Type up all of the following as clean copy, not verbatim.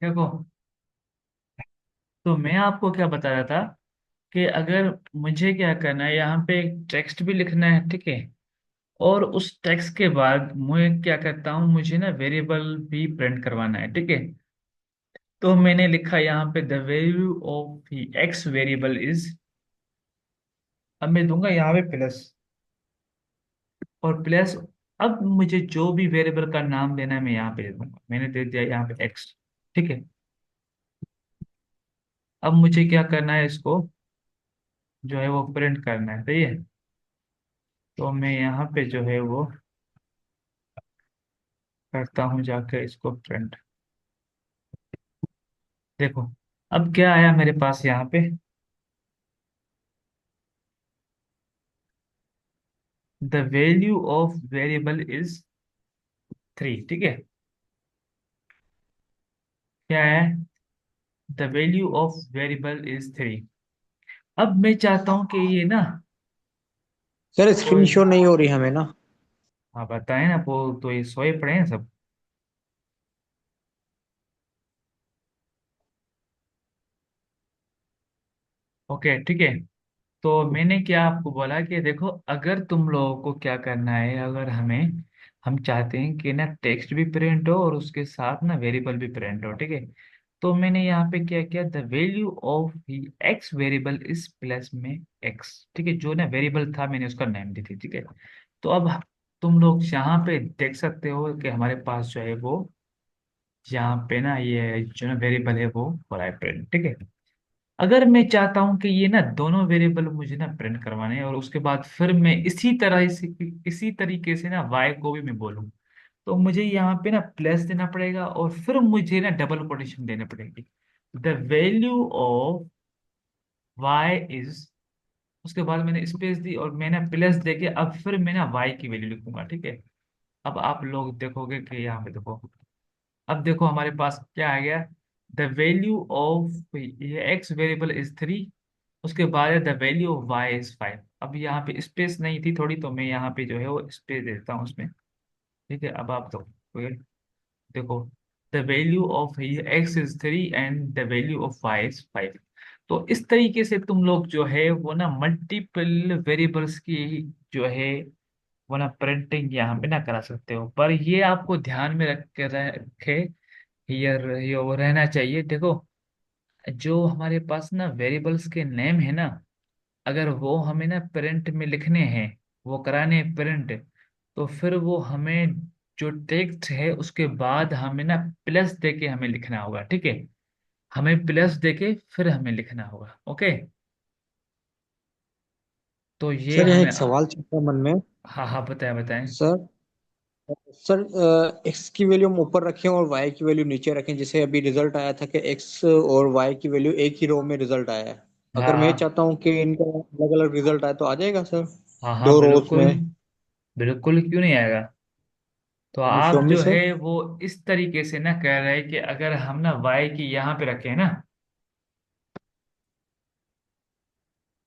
देखो, तो मैं आपको क्या बता रहा था कि अगर मुझे क्या करना है, यहाँ पे एक टेक्स्ट भी लिखना है, ठीक है। और उस टेक्स्ट के बाद मैं क्या करता हूँ, मुझे ना वेरिएबल भी प्रिंट करवाना है, ठीक है। तो मैंने लिखा यहाँ पे the value of x variable is, अब मैं दूंगा यहाँ पे प्लस, और प्लस, अब मुझे जो भी वेरिएबल का नाम देना है मैं यहाँ पे दे दूंगा, मैंने दे दिया यहाँ पे एक्स, ठीक है। अब मुझे क्या करना है, इसको जो है वो प्रिंट करना है, सही है। तो मैं यहाँ पे जो है वो करता हूँ जाकर इसको प्रिंट। देखो, अब क्या आया मेरे पास यहाँ पे, the value of variable is 3, ठीक है। क्या है, the value of variable is 3। अब मैं चाहता हूँ कि ये ना सर स्क्रीन कोई, शो नहीं हो रही हमें ना। हाँ बताए ना, वो तो ये सोए पड़े हैं सब। ओके, ठीक है। तो मैंने क्या आपको बोला कि देखो, अगर तुम लोगों को क्या करना है, अगर हम चाहते हैं कि ना टेक्स्ट भी प्रिंट हो और उसके साथ ना वेरिएबल भी प्रिंट हो, ठीक है। तो मैंने यहाँ पे क्या किया, the value of x variable is plus में एक्स, ठीक है। जो ना वेरिएबल था मैंने उसका नेम दी थी, ठीक है। तो अब तुम लोग यहाँ पे देख सकते हो कि हमारे पास जो है वो, यहाँ पे ना ये जो ना वेरिएबल है वो हो रहा है प्रिंट, ठीक है। अगर मैं चाहता हूं कि ये ना दोनों वेरिएबल मुझे ना प्रिंट करवाने हैं, और उसके बाद फिर मैं इसी तरीके से ना y को भी मैं बोलूं, तो मुझे यहाँ पे ना प्लस देना पड़ेगा, और फिर मुझे ना डबल कोटेशन देनी पड़ेगी, the value of y is, उसके बाद मैंने स्पेस दी और मैंने प्लस देके अब फिर मैं ना y की वैल्यू लिखूंगा, ठीक है। अब आप लोग देखोगे कि यहाँ पे देखो, अब देखो हमारे पास क्या आ गया, द वैल्यू ऑफ ये एक्स वेरिएबल इज 3, उसके बाद है the value of Y is 5। अब यहाँ पे स्पेस नहीं थी थोड़ी, तो मैं यहाँ पे जो है वो स्पेस देता हूँ उसमें, ठीक है। अब आप तो देखो, the value of X is 3 and the value of Y is 5। तो इस तरीके से तुम लोग जो है वो ना मल्टीपल वेरिएबल्स की जो है वो ना प्रिंटिंग यहाँ पे ना करा सकते हो, पर ये आपको ध्यान में रख के रखे, ये वो रहना चाहिए। देखो, जो हमारे पास ना वेरिएबल्स के नेम है ना, अगर वो हमें ना प्रिंट में लिखने हैं, वो कराने हैं प्रिंट, तो फिर वो हमें जो टेक्स्ट है उसके बाद हमें ना प्लस देके हमें लिखना होगा, ठीक है। हमें प्लस देके फिर हमें लिखना होगा, ओके। तो ये सर यहाँ हमें, एक सवाल चल रहा है मन में। हाँ हाँ बताएं बताएं। सर सर एक्स की वैल्यू हम ऊपर रखें और वाई की वैल्यू नीचे रखें, जैसे अभी रिजल्ट आया था कि एक्स और वाई की वैल्यू एक ही रो में रिजल्ट आया है। हाँ अगर मैं हाँ चाहता हूँ कि इनका अलग अलग रिजल्ट आए तो आ जाएगा सर, हाँ हाँ दो रोज बिल्कुल, में। बिल्कुल क्यों नहीं आएगा। तो शो आप मी जो सर। है वो इस तरीके से ना कह रहे हैं कि अगर हम ना वाई की यहाँ पे रखें ना,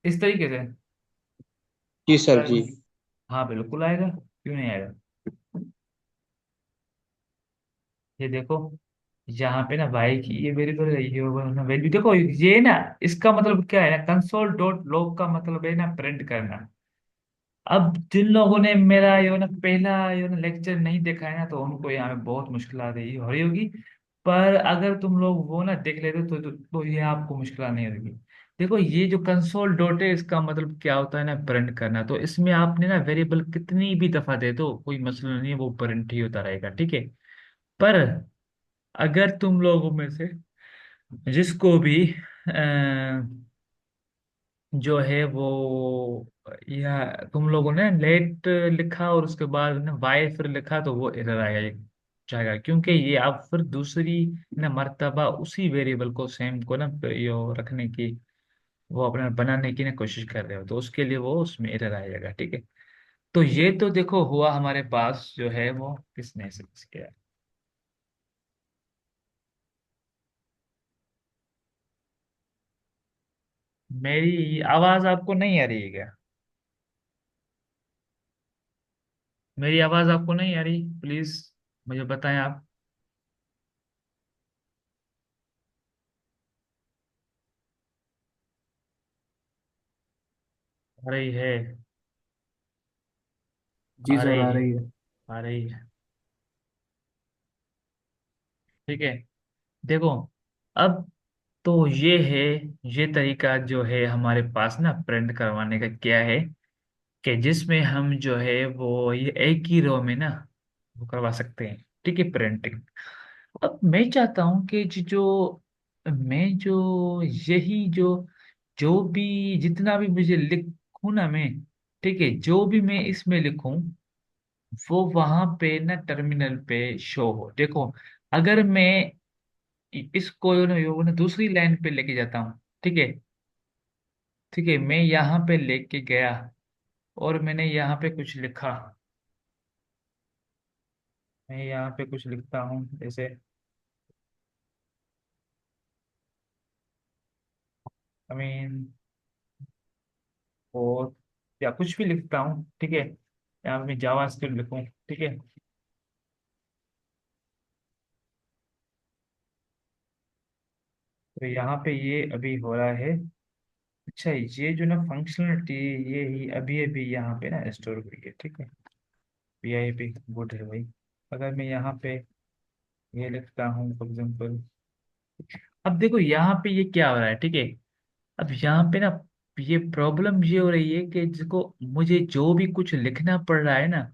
इस तरीके से, जी सर पर जी। हाँ बिल्कुल आएगा, क्यों नहीं आएगा। ये देखो, यहाँ पे ना वाई की ये वेरिएबल है, ये वैल्यू देखो, ये ना इसका मतलब क्या है ना, कंसोल डॉट लॉग का मतलब है ना प्रिंट करना। अब जिन लोगों ने मेरा यो ना पहला यो ना लेक्चर नहीं देखा है ना, तो उनको यहाँ पे बहुत मुश्किल आ रही हो रही होगी। पर अगर तुम लोग वो ना देख लेते तो ये आपको मुश्किल नहीं होगी। देखो, ये जो कंसोल डॉट है इसका मतलब क्या होता है ना, प्रिंट करना। तो इसमें आपने ना वेरिएबल कितनी भी दफा दे दो कोई मसला नहीं है, वो प्रिंट ही होता रहेगा, ठीक है। पर अगर तुम लोगों में से जिसको भी जो है वो, या तुम लोगों ने लेट लिखा और उसके बाद ना वाई फिर लिखा, तो वो एरर आएगा जाएगा, क्योंकि ये आप फिर दूसरी ना मर्तबा उसी वेरिएबल को सेम को ना यो रखने की, वो अपना बनाने की ना कोशिश कर रहे हो, तो उसके लिए वो उसमें एरर आ जाएगा, ठीक है। तो ये तो देखो हुआ हमारे पास जो है वो किसने से किया। मेरी आवाज आपको नहीं आ रही है क्या? मेरी आवाज आपको नहीं आ रही, प्लीज मुझे बताएं आप। आ रही है। जी आ सर, रही आ है। रही है। आ रही है। ठीक है। देखो, अब तो ये है, ये तरीका जो है हमारे पास ना प्रिंट करवाने का क्या है, कि जिसमें हम जो है वो ये एक ही रो में ना वो करवा सकते हैं। ठीक है, प्रिंटिंग। अब मैं चाहता हूँ कि मैं जो यही जो भी जितना भी मुझे लिखूं ना मैं, ठीक है, जो भी मैं इसमें लिखूं वो वहां पे ना टर्मिनल पे शो हो। देखो, अगर मैं इसको ना दूसरी लाइन पे लेके जाता हूँ, ठीक है, ठीक है, मैं यहाँ पे लेके गया और मैंने यहाँ पे कुछ लिखा। मैं यहाँ पे कुछ लिखता हूँ जैसे आई मीन, और या कुछ भी लिखता हूँ, ठीक है, यहाँ पे मैं जावा स्क्रिप्ट लिखूँ, ठीक है। तो यहाँ पे ये अभी हो रहा है। अच्छा, ये जो ना फंक्शनलिटी, ये ही अभी अभी यहाँ पे ना स्टोर हुई है, ठीक है। वीआईपी गुड है भाई। अगर मैं यहाँ पे ये लिखता हूँ फॉर एग्जाम्पल, अब देखो यहाँ पे ये क्या हो रहा है, ठीक है। अब यहाँ पे ना ये प्रॉब्लम ये हो रही है कि जिसको मुझे जो भी कुछ लिखना पड़ रहा है ना,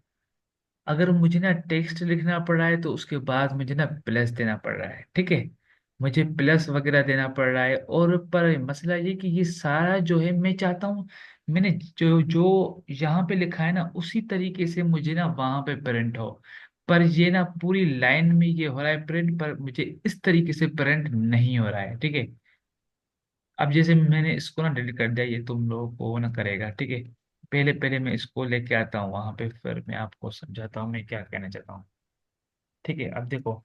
अगर मुझे ना टेक्स्ट लिखना पड़ रहा है तो उसके बाद मुझे ना प्लस देना पड़ रहा है, ठीक है। मुझे प्लस वगैरह देना पड़ रहा है, और पर मसला ये कि ये सारा जो है मैं चाहता हूँ, मैंने जो जो यहाँ पे लिखा है ना उसी तरीके से मुझे ना वहां पे प्रिंट हो। पर ये ना पूरी लाइन में ये हो रहा है प्रिंट, पर मुझे इस तरीके से प्रिंट नहीं हो रहा है, ठीक है। अब जैसे मैंने इसको ना डिलीट कर दिया, ये तुम लोगों को ना करेगा, ठीक है। पहले पहले मैं इसको लेके आता हूँ वहां पे, फिर मैं आपको समझाता हूँ मैं क्या कहना चाहता हूँ। ठीक है, अब देखो,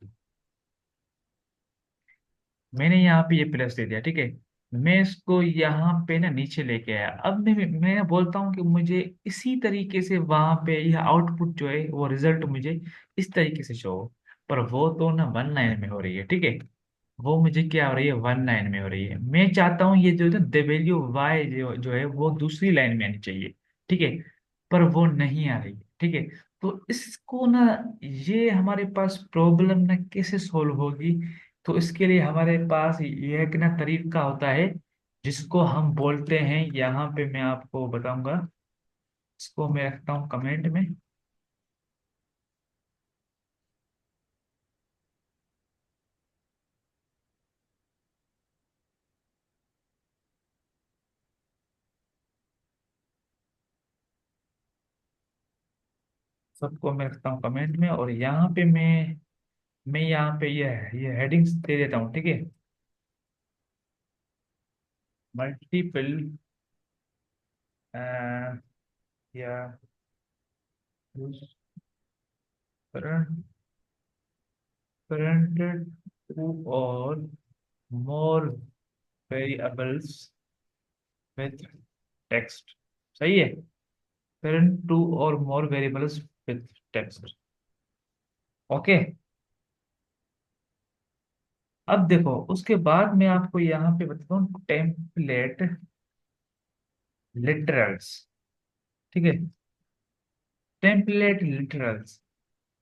मैंने यहाँ पे ये प्लस दे दिया, ठीक है। मैं इसको यहाँ पे ना नीचे लेके आया। अब मैं बोलता हूँ कि मुझे इसी तरीके से वहां पे यह आउटपुट जो है वो रिजल्ट मुझे इस तरीके से शो हो। पर वो तो ना 1 9 में हो रही है, ठीक है। वो मुझे क्या हो रही है, 1 9 में हो रही है। मैं चाहता हूँ ये जो है द वैल्यू वाई जो है वो दूसरी लाइन में आनी चाहिए, ठीक है। पर वो नहीं आ रही है, ठीक है। तो इसको ना, ये हमारे पास प्रॉब्लम ना कैसे सॉल्व होगी। तो इसके लिए हमारे पास ये एक ना तरीका होता है, जिसको हम बोलते हैं, यहाँ पे मैं आपको बताऊंगा। इसको मैं रखता हूँ कमेंट में। सबको मैं रखता हूँ कमेंट में, और यहाँ पे मैं यहाँ पे ये हेडिंग्स दे देता हूँ, ठीक है। मल्टीपल या करंट करंट टू और मोर वेरिएबल्स विथ टेक्स्ट। सही है। करंट टू और मोर वेरिएबल्स विथ टेक्स्ट। ओके। अब देखो, उसके बाद मैं आपको यहाँ पे बताता हूँ टेम्पलेट लिटरल्स, ठीक है। Template literals.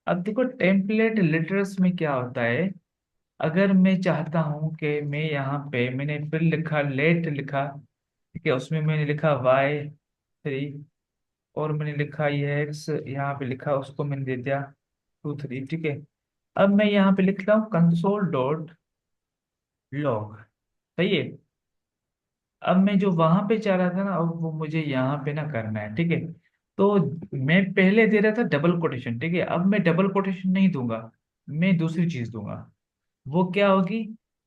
अब देखो, टेम्पलेट लिटरल्स में क्या होता है। अगर मैं चाहता हूँ कि मैं यहाँ पे मैंने फिर लिखा लेट लिखा, ठीक है, उसमें मैंने लिखा Y 3, और मैंने लिखा ये एक्स यहाँ पे लिखा, उसको मैंने दे दिया 2 3, ठीक है। अब मैं यहाँ पे लिख रहा हूँ console.log। सही है। अब मैं जो वहां पे चाह रहा था ना, अब वो मुझे यहाँ पे ना करना है, ठीक है। तो मैं पहले दे रहा था डबल कोटेशन, ठीक है। अब मैं डबल कोटेशन नहीं दूंगा, मैं दूसरी चीज दूंगा। वो क्या होगी,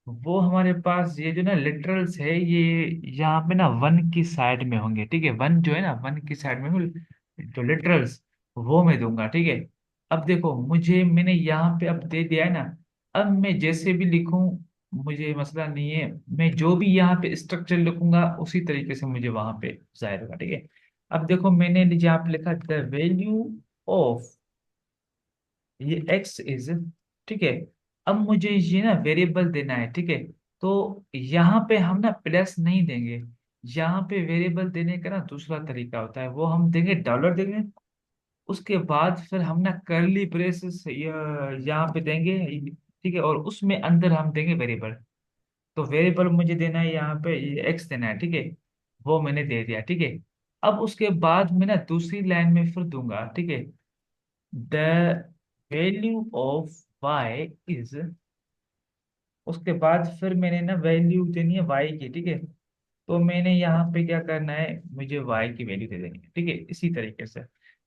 वो हमारे पास ये जो ना लिटरल्स है, ये यहाँ पे ना वन की साइड में होंगे, ठीक है। वन जो है ना वन की साइड में जो लिटरल्स, वो मैं दूंगा, ठीक है। अब देखो, मैंने यहाँ पे अब दे दिया है ना। अब मैं जैसे भी लिखूं, मुझे मसला नहीं है। मैं जो भी यहाँ पे स्ट्रक्चर लिखूंगा उसी तरीके से मुझे वहां पे जाहिर होगा, ठीक है। अब देखो, मैंने यहाँ पे लिखा द वैल्यू ऑफ ये एक्स इज, ठीक है। अब मुझे ये ना वेरिएबल देना है, ठीक है। तो यहाँ पे हम ना प्लस नहीं देंगे, यहाँ पे वेरिएबल देने का ना दूसरा तरीका होता है, वो हम देंगे डॉलर देंगे, उसके बाद फिर हम ना करली ब्रेसेस यहाँ पे देंगे, ठीक है, और उसमें अंदर हम देंगे वेरिएबल। तो वेरिएबल मुझे देना है यहाँ पे एक्स देना है, ठीक है, वो मैंने दे दिया, ठीक है। अब उसके बाद मैं ना दूसरी लाइन में फिर दूंगा, ठीक है, the value of Y is, उसके बाद फिर मैंने ना वैल्यू देनी है वाई की, ठीक है। तो मैंने यहाँ पे क्या करना है, मुझे वाई की वैल्यू दे देनी है, ठीक है, इसी तरीके से।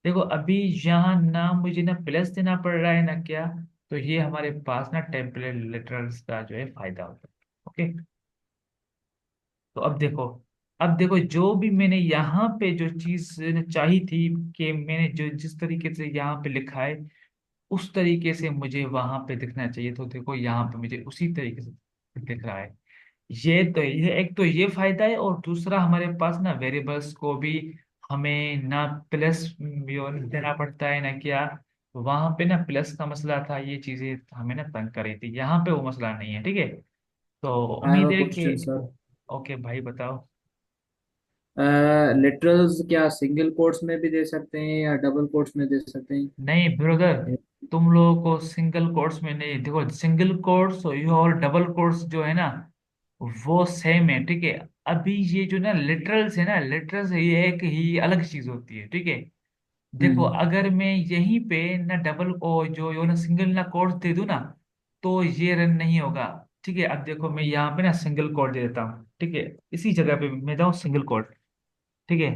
देखो अभी यहाँ ना मुझे ना प्लस देना पड़ रहा है ना क्या, तो ये हमारे पास ना टेम्पलेट लिटरल्स का जो है फायदा होता है। ओके, तो अब देखो जो भी मैंने यहाँ पे जो चीज चाहिए थी, कि मैंने जो जिस तरीके से यहाँ पे लिखा है उस तरीके से मुझे वहां पे दिखना चाहिए, तो देखो यहाँ पे मुझे उसी तरीके से दिख रहा है। ये एक तो ये फायदा है, और दूसरा हमारे पास ना वेरिएबल्स को भी हमें ना प्लस देना पड़ता है ना क्या। वहां पे ना प्लस का मसला था, ये चीजें हमें ना तंग कर रही थी, यहाँ पे वो मसला नहीं है, ठीक है। तो आई हैव उम्मीद अ है कि, क्वेश्चन सर। ओके भाई बताओ। लिटरल्स क्या सिंगल कोट्स में भी दे सकते हैं या डबल कोट्स में दे सकते हैं? नहीं ब्रदर, तुम लोगों को सिंगल कोट्स में नहीं, देखो सिंगल कोट्स और डबल कोट्स जो है ना वो सेम है, ठीक है। अभी ये जो ना लिटरल्स है ना, लिटरल्स ये एक ही अलग चीज होती है, ठीक है। देखो हम्म। अगर मैं यहीं पे ना डबल को जो यो ना सिंगल ना कोट्स दे दूं ना, तो ये रन नहीं होगा, ठीक है। अब देखो मैं यहाँ पे ना सिंगल कोट दे देता हूँ, ठीक है, इसी जगह पे मैं जाऊँ सिंगल कोट, ठीक है।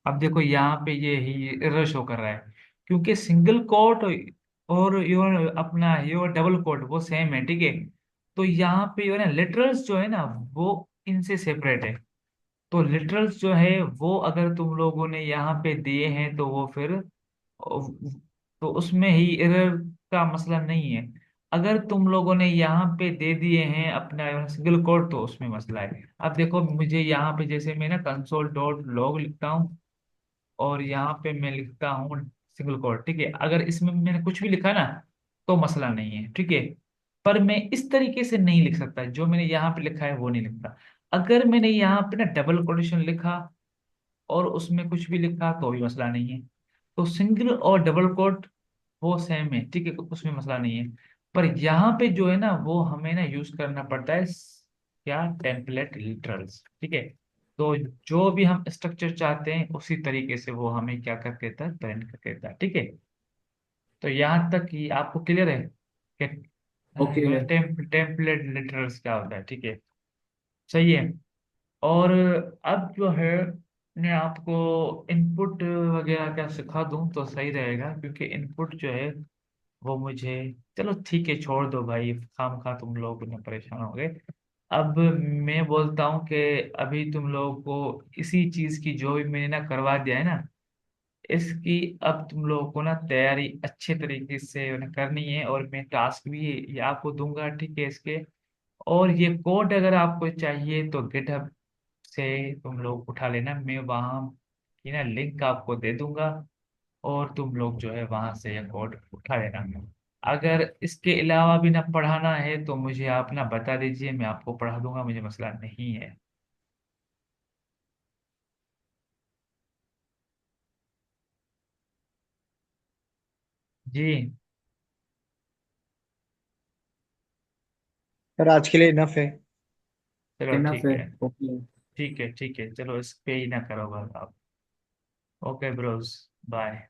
अब देखो यहाँ पे ये ही एरर शो कर रहा है, क्योंकि सिंगल कोट और योर अपना योर डबल कोट वो सेम है, ठीक है। तो यहाँ पे यो ना लिटरल्स जो है ना वो इनसे सेपरेट है। तो लिटरल्स जो है वो अगर तुम लोगों ने यहाँ पे दिए हैं तो वो फिर, तो उसमें ही एरर का मसला नहीं है। अगर तुम लोगों ने यहाँ पे दे दिए हैं अपना सिंगल कोट तो उसमें मसला है। अब देखो मुझे यहाँ पे जैसे मैं ना कंसोल डॉट लॉग लिखता हूँ, और यहाँ पे मैं लिखता हूँ सिंगल कोट, ठीक है। अगर इसमें मैंने कुछ भी लिखा ना तो मसला नहीं है, ठीक है। पर मैं इस तरीके से नहीं लिख सकता, जो मैंने यहाँ पे लिखा है वो नहीं लिखता। अगर मैंने यहाँ पे ना डबल कोटेशन लिखा और उसमें कुछ भी लिखा तो भी मसला नहीं है। तो सिंगल और डबल कोट वो सेम है, ठीक है, उसमें मसला नहीं है। पर यहाँ पे जो है ना वो हमें ना यूज करना पड़ता है क्या, टेम्पलेट लिटरल्स, ठीक है। तो जो भी हम स्ट्रक्चर चाहते हैं उसी तरीके से वो हमें क्या कर देता है, प्रिंट कर देता है, ठीक है। तो यहाँ तक कि आपको क्लियर है कि ओके है। टेम्पलेट लिटरल्स क्या होता है, ठीक है, सही है। और अब जो है मैं आपको इनपुट वगैरह क्या सिखा दूं तो सही रहेगा, क्योंकि इनपुट जो है वो मुझे, चलो ठीक है छोड़ दो भाई, खाम खा तुम लोग इतने परेशान हो गए। अब मैं बोलता हूँ कि अभी तुम लोगों को इसी चीज की जो भी मैंने ना करवा दिया है ना, इसकी अब तुम लोगों को ना तैयारी अच्छे तरीके से ना करनी है, और मैं टास्क भी ये आपको दूंगा, ठीक है, इसके। और ये कोड अगर आपको चाहिए तो गिटहब से तुम लोग उठा लेना, मैं वहाँ की ना लिंक आपको दे दूंगा, और तुम लोग जो है वहां से ये कोड उठा लेना। अगर इसके अलावा भी ना पढ़ाना है तो मुझे आप ना बता दीजिए, मैं आपको पढ़ा दूंगा, मुझे मसला नहीं है। जी, सर आज के लिए इनफ है। चलो इनफ ठीक है। है, ओके। ठीक है, ठीक है, चलो इस पे ही ना करो बस आप। Okay bros, bye.